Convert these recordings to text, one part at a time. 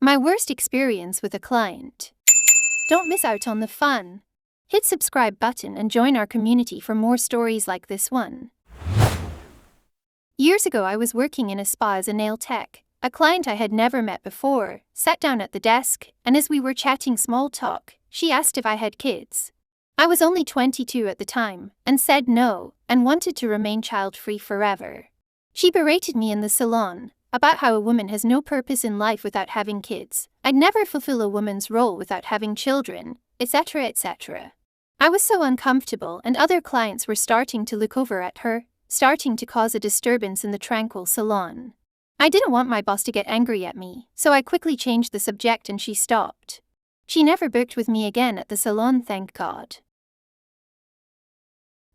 My worst experience with a client. Don't miss out on the fun. Hit subscribe button and join our community for more stories like this one. Years ago I was working in a spa as a nail tech. A client I had never met before sat down at the desk, and as we were chatting small talk, she asked if I had kids. I was only 22 at the time, and said no, and wanted to remain child-free forever. She berated me in the salon about how a woman has no purpose in life without having kids. I'd never fulfill a woman's role without having children, etc., etc. I was so uncomfortable, and other clients were starting to look over at her, starting to cause a disturbance in the tranquil salon. I didn't want my boss to get angry at me, so I quickly changed the subject and she stopped. She never booked with me again at the salon, thank God.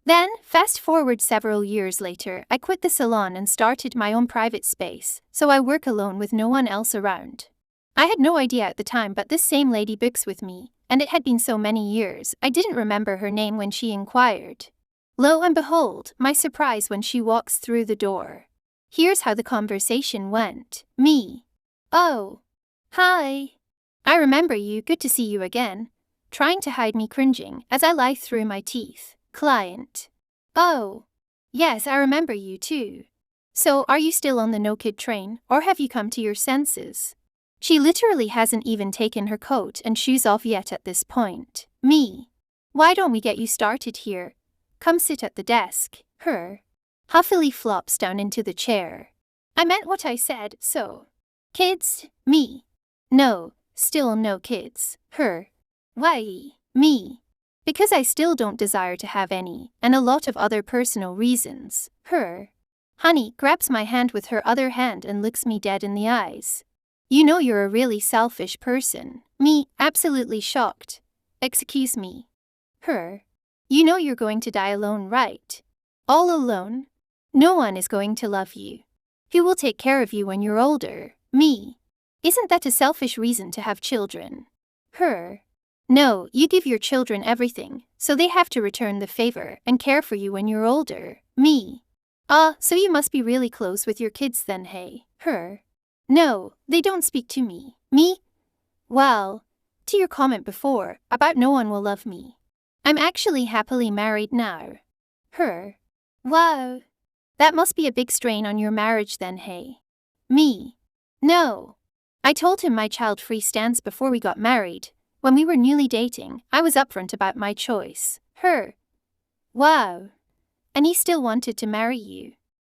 Then, fast forward several years later, I quit the salon and started my own private space, so I work alone with no one else around. I had no idea at the time, but this same lady books with me, and it had been so many years, I didn't remember her name when she inquired. Lo and behold, my surprise when she walks through the door. Here's how the conversation went. Me. Oh. Hi. I remember you, good to see you again. Trying to hide me cringing as I lie through my teeth. Client. Oh. Yes, I remember you too. So, are you still on the no-kid train, or have you come to your senses? She literally hasn't even taken her coat and shoes off yet at this point. Me. Why don't we get you started here? Come sit at the desk. Her. Huffily flops down into the chair. I meant what I said, so. Kids? Me. No, still no kids. Her. Why? Me. Because I still don't desire to have any, and a lot of other personal reasons. Her. Honey grabs my hand with her other hand and looks me dead in the eyes. You know you're a really selfish person. Me, absolutely shocked. Excuse me. Her. You know you're going to die alone, right? All alone? No one is going to love you. Who will take care of you when you're older? Me. Isn't that a selfish reason to have children? Her. No, you give your children everything, so they have to return the favor and care for you when you're older. Me. So you must be really close with your kids then, hey? Her. No, they don't speak to me. Me? Well, to your comment before, about no one will love me. I'm actually happily married now. Her. Wow. That must be a big strain on your marriage then, hey? Me. No. I told him my child-free stance before we got married. When we were newly dating, I was upfront about my choice. Her. Wow. And he still wanted to marry you.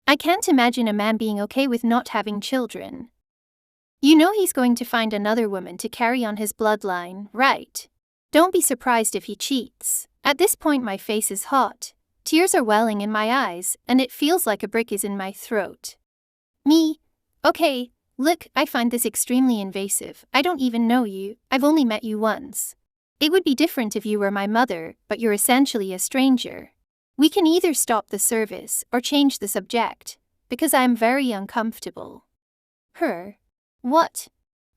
I can't imagine a man being okay with not having children. You know he's going to find another woman to carry on his bloodline, right? Don't be surprised if he cheats. At this point my face is hot. Tears are welling in my eyes, and it feels like a brick is in my throat. Me. Okay, look, I find this extremely invasive. I don't even know you, I've only met you once. It would be different if you were my mother, but you're essentially a stranger. We can either stop the service or change the subject, because I am very uncomfortable. Her. What?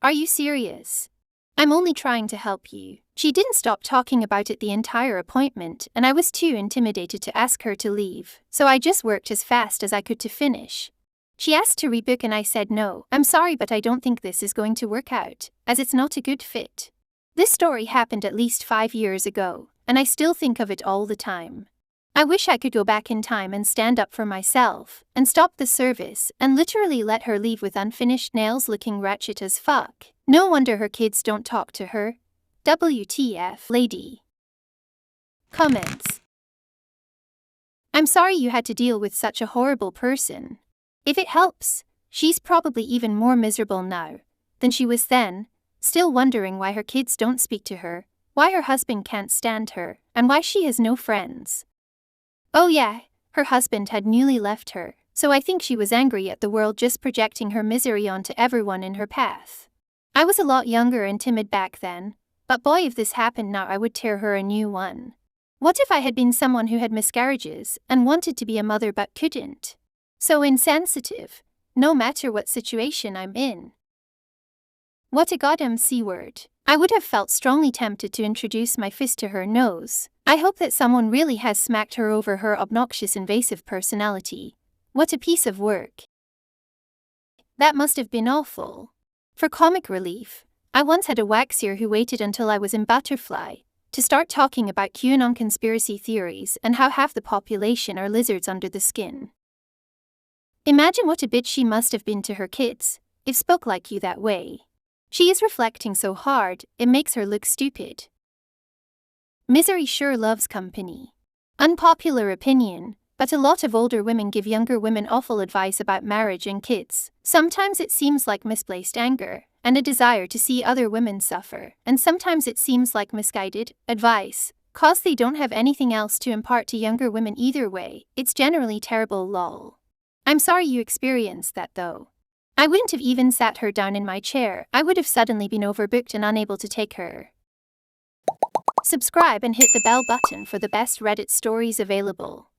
Are you serious? I'm only trying to help you. She didn't stop talking about it the entire appointment, and I was too intimidated to ask her to leave, so I just worked as fast as I could to finish. She asked to rebook and I said no, I'm sorry but I don't think this is going to work out, as it's not a good fit. This story happened at least 5 years ago, and I still think of it all the time. I wish I could go back in time and stand up for myself, and stop the service, and literally let her leave with unfinished nails looking ratchet as fuck. No wonder her kids don't talk to her. WTF, lady. Comments. I'm sorry you had to deal with such a horrible person. If it helps, she's probably even more miserable now than she was then, still wondering why her kids don't speak to her, why her husband can't stand her, and why she has no friends. Oh yeah, her husband had newly left her, so I think she was angry at the world just projecting her misery onto everyone in her path. I was a lot younger and timid back then, but boy if this happened now I would tear her a new one. What if I had been someone who had miscarriages and wanted to be a mother but couldn't? So insensitive, no matter what situation I'm in. What a goddamn C-word. I would have felt strongly tempted to introduce my fist to her nose. I hope that someone really has smacked her over her obnoxious invasive personality. What a piece of work. That must have been awful. For comic relief, I once had a waxier who waited until I was in Butterfly to start talking about QAnon conspiracy theories and how half the population are lizards under the skin. Imagine what a bitch she must have been to her kids, if spoke like you that way. She is reflecting so hard, it makes her look stupid. Misery sure loves company. Unpopular opinion, but a lot of older women give younger women awful advice about marriage and kids. Sometimes it seems like misplaced anger and a desire to see other women suffer, and sometimes it seems like misguided advice, cause they don't have anything else to impart to younger women. Either way, it's generally terrible lol. I'm sorry you experienced that though. I wouldn't have even sat her down in my chair, I would have suddenly been overbooked and unable to take her. Subscribe and hit the bell button for the best Reddit stories available.